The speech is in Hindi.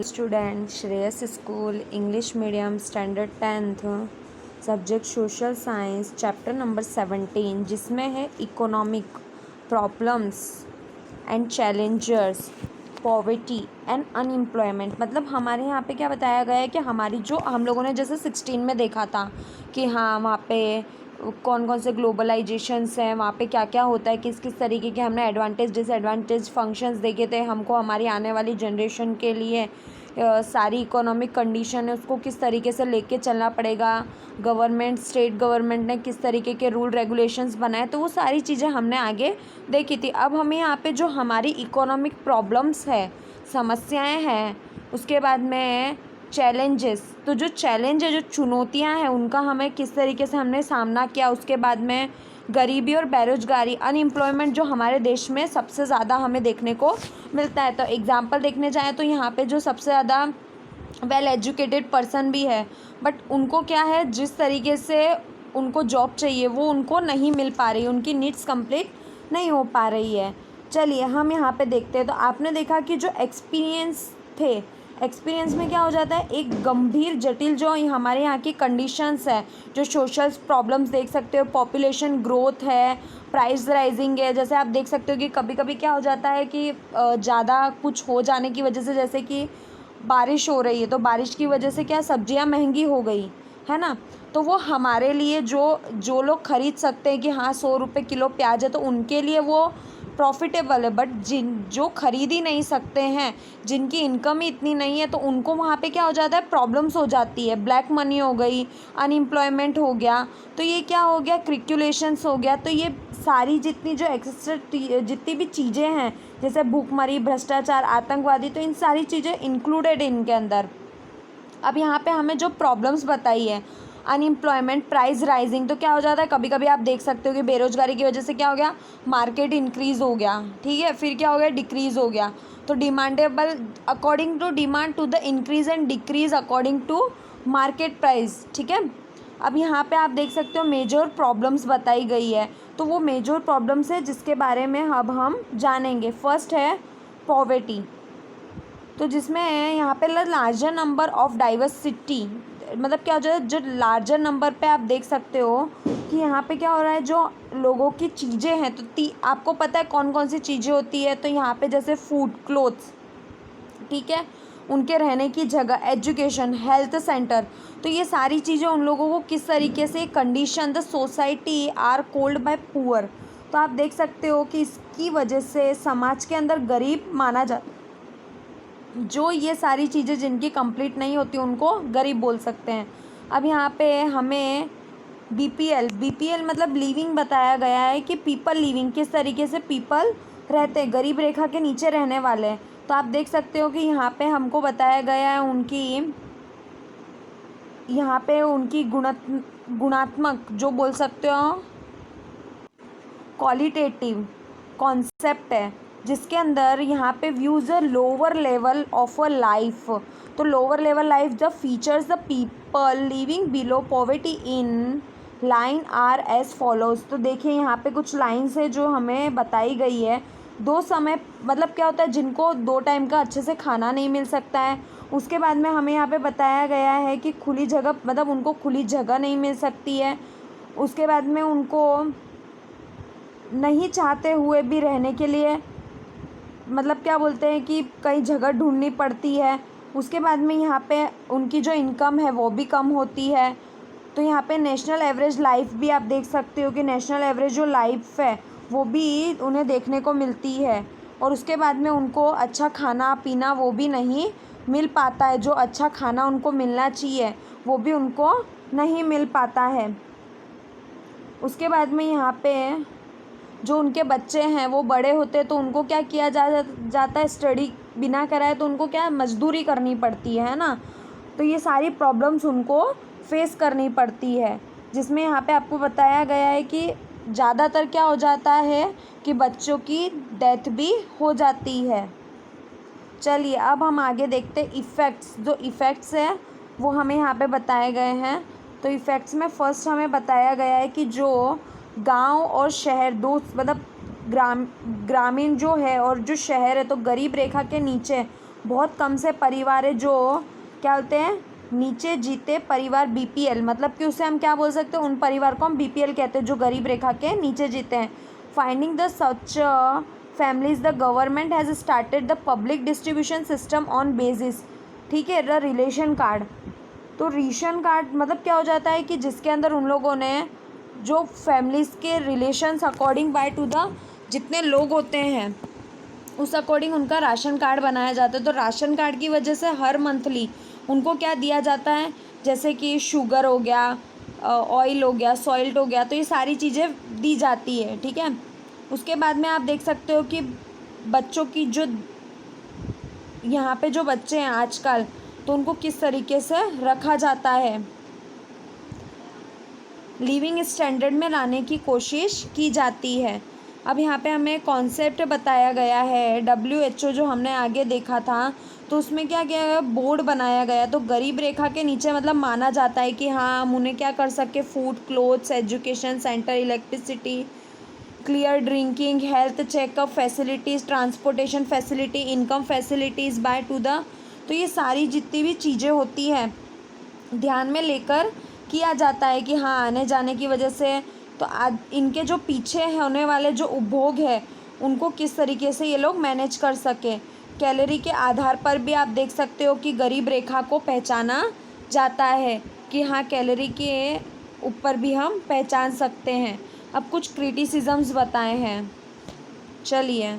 Student Shreyas school English medium standard 10th subject social science chapter number 17 जिसमें है economic problems and Challengers poverty and unemployment. मतलब हमारे यहाँ पे क्या बताया गया है कि हमारी जो हम लोगों ने जैसे 16 में देखा था कि हाँ वहाँ पे कौन कौन से ग्लोबलाइजेशंस हैं, वहाँ पे क्या क्या होता है, किस किस तरीके के हमने एडवांटेज डिसएडवांटेज फंक्शंस देखे थे। हमको हमारी आने वाली जनरेशन के लिए सारी इकोनॉमिक कंडीशन है उसको किस तरीके से लेके चलना पड़ेगा, गवर्नमेंट स्टेट गवर्नमेंट ने किस तरीके के रूल रेगुलेशंस बनाए, तो वो सारी चीज़ें हमने आगे देखी थी। अब हमें यहाँ पे जो हमारी इकोनॉमिक प्रॉब्लम्स है, समस्याएं हैं, उसके बाद में चैलेंजेस, तो जो चैलेंज है, जो चुनौतियां हैं, उनका हमें किस तरीके से हमने सामना किया। उसके बाद में गरीबी और बेरोजगारी, अनएम्प्लॉयमेंट जो हमारे देश में सबसे ज़्यादा हमें देखने को मिलता है। तो एग्जांपल देखने जाएँ तो यहाँ पे जो सबसे ज़्यादा वेल एजुकेटेड पर्सन भी है, बट उनको क्या है, जिस तरीके से उनको जॉब चाहिए वो उनको नहीं मिल पा रही, उनकी नीड्स कंप्लीट नहीं हो पा रही है। चलिए हम यहाँ पे देखते हैं। तो आपने देखा कि जो एक्सपीरियंस थे, एक्सपीरियंस में क्या हो जाता है, एक गंभीर जटिल जो हमारे यहाँ की कंडीशंस है, जो सोशल प्रॉब्लम्स देख सकते हो, पॉपुलेशन ग्रोथ है, प्राइस राइजिंग है। जैसे आप देख सकते हो कि कभी कभी क्या हो जाता है कि ज़्यादा कुछ हो जाने की वजह से, जैसे कि बारिश हो रही है तो बारिश की वजह से क्या सब्जियां महंगी हो गई है ना, तो वो हमारे लिए जो जो लोग खरीद सकते हैं कि हाँ 100 रुपये किलो प्याज है तो उनके लिए वो प्रॉफिटेबल है, बट जो खरीद ही नहीं सकते हैं, जिनकी इनकम ही इतनी नहीं है, तो उनको वहाँ पे क्या हो जाता है, प्रॉब्लम्स हो जाती है, ब्लैक मनी हो गई, अनएम्प्लॉयमेंट हो गया, तो ये क्या हो गया, क्रिक्युलेशंस हो गया। तो ये सारी जितनी जो जितनी भी चीज़ें हैं, जैसे भूखमरी, भ्रष्टाचार, आतंकवादी, तो इन सारी चीज़ें इंक्लूडेड इनके अंदर। अब यहाँ पे हमें जो प्रॉब्लम्स बताई है, अनएम्प्लॉयमेंट, प्राइस राइजिंग, तो क्या हो जाता है, कभी कभी आप देख सकते हो कि बेरोजगारी की वजह से क्या हो गया, मार्केट इंक्रीज़ हो गया, ठीक है, फिर क्या हो गया, डिक्रीज़ हो गया। तो demandable according to demand to the increase and decrease according to market price, ठीक है। अब यहाँ पे आप देख सकते हो मेजर प्रॉब्लम्स बताई गई है, तो वो मेजर प्रॉब्लम्स है जिसके बारे में अब हम जानेंगे। फर्स्ट है पॉवर्टी, तो जिसमें यहाँ पे लार्जर नंबर ऑफ डाइवर्सिटी, मतलब क्या हो जाए, जो लार्जर नंबर पे आप देख सकते हो कि यहाँ पे क्या हो रहा है, जो लोगों की चीज़ें हैं, तो आपको पता है कौन कौन सी चीज़ें होती है, तो यहाँ पे जैसे फूड, क्लोथ्स, ठीक है, उनके रहने की जगह, एजुकेशन, हेल्थ सेंटर, तो ये सारी चीज़ें उन लोगों को किस तरीके से condition, the society are called by poor, तो आप देख सकते हो कि इसकी वजह से समाज के अंदर गरीब माना जाता, जो ये सारी चीज़ें जिनकी कंप्लीट नहीं होती उनको गरीब बोल सकते हैं। अब यहाँ पे हमें बीपीएल मतलब लिविंग बताया गया है कि पीपल लिविंग, किस तरीके से पीपल रहते हैं, गरीब रेखा के नीचे रहने वाले हैं। तो आप देख सकते हो कि यहाँ पे हमको बताया गया है उनकी गुणात्मक जो बोल सकते हो क्वालिटेटिव कॉन्सेप्ट है, जिसके अंदर यहाँ पे views a lower level of a life. तो lower level life the features the people living below poverty in line are as follows. तो देखिए यहाँ पे कुछ लाइन्स है जो हमें बताई गई है। दो समय, मतलब क्या होता है, जिनको 2 टाइम का अच्छे से खाना नहीं मिल सकता है। उसके बाद में हमें यहाँ पे बताया गया है कि खुली जगह, मतलब उनको खुली जगह नहीं मिल सकती है। उसके बाद में उनको नहीं चाहते हुए भी रहने के लिए, मतलब क्या बोलते हैं कि कई जगह ढूंढनी पड़ती है। उसके बाद में यहाँ पे उनकी जो इनकम है वो भी कम होती है। तो यहाँ पे नेशनल एवरेज लाइफ भी आप देख सकते हो कि नेशनल एवरेज जो लाइफ है वो भी उन्हें देखने को मिलती है। और उसके बाद में उनको अच्छा खाना पीना वो भी नहीं मिल पाता है, जो अच्छा खाना उनको मिलना चाहिए वो भी उनको नहीं मिल पाता है। उसके बाद में यहाँ पे जो उनके बच्चे हैं वो बड़े होते हैं तो उनको क्या किया जाता है, स्टडी बिना कराए तो उनको क्या मजदूरी करनी पड़ती है ना। तो ये सारी प्रॉब्लम्स उनको फेस करनी पड़ती है, जिसमें यहाँ पे आपको बताया गया है कि ज़्यादातर क्या हो जाता है कि बच्चों की डेथ भी हो जाती है। चलिए अब हम आगे देखते हैं इफ़ेक्ट्स। जो इफ़ेक्ट्स हैं वो हमें यहाँ पे बताए गए हैं। तो इफ़ेक्ट्स में फ़र्स्ट हमें बताया गया है कि जो गांव और शहर दो, मतलब ग्रामीण जो है और जो शहर है, तो गरीब रेखा के नीचे बहुत कम से परिवार है जो क्या बोलते हैं, नीचे जीते परिवार, बीपीएल, मतलब कि उसे हम क्या बोल सकते हैं, उन परिवार को हम बीपीएल कहते हैं जो गरीब रेखा के नीचे जीते हैं। Finding the such families, the government has started the public distribution system on basis, ठीक है, द रिलेशन कार्ड। तो रेशन कार्ड मतलब क्या हो जाता है कि जिसके अंदर उन लोगों ने जो फैमिलीज़ के relations according by two the जितने लोग होते हैं उस अकॉर्डिंग उनका राशन कार्ड बनाया जाता है। तो राशन कार्ड की वजह से हर मंथली उनको क्या दिया जाता है, जैसे कि शुगर हो गया, ऑयल हो गया, सॉल्ट हो गया, तो ये सारी चीज़ें दी जाती है, ठीक है। उसके बाद में आप देख सकते हो कि बच्चों की जो यहाँ पे जो बच्चे हैं आजकल, तो उनको किस तरीके से रखा जाता है, लिविंग स्टैंडर्ड में लाने की कोशिश की जाती है। अब यहाँ पे हमें कॉन्सेप्ट बताया गया है WHO जो हमने आगे देखा था, तो उसमें क्या किया गया, बोर्ड बनाया गया। तो गरीब रेखा के नीचे मतलब माना जाता है कि हाँ हम उन्हें क्या कर सके, food, clothes, education centre, electricity, clear drinking, health checkup facilities, transportation facility, income facilities by two the, तो ये सारी जितनी भी चीज़ें होती हैं ध्यान में लेकर किया जाता है कि हाँ आने जाने की वजह से, तो आज इनके जो पीछे होने वाले जो उपभोग है उनको किस तरीके से ये लोग मैनेज कर सके। कैलोरी के आधार पर भी आप देख सकते हो कि गरीब रेखा को पहचाना जाता है कि हाँ कैलोरी के ऊपर भी हम पहचान सकते हैं। अब कुछ क्रिटिसिजम्स बताए हैं, चलिए।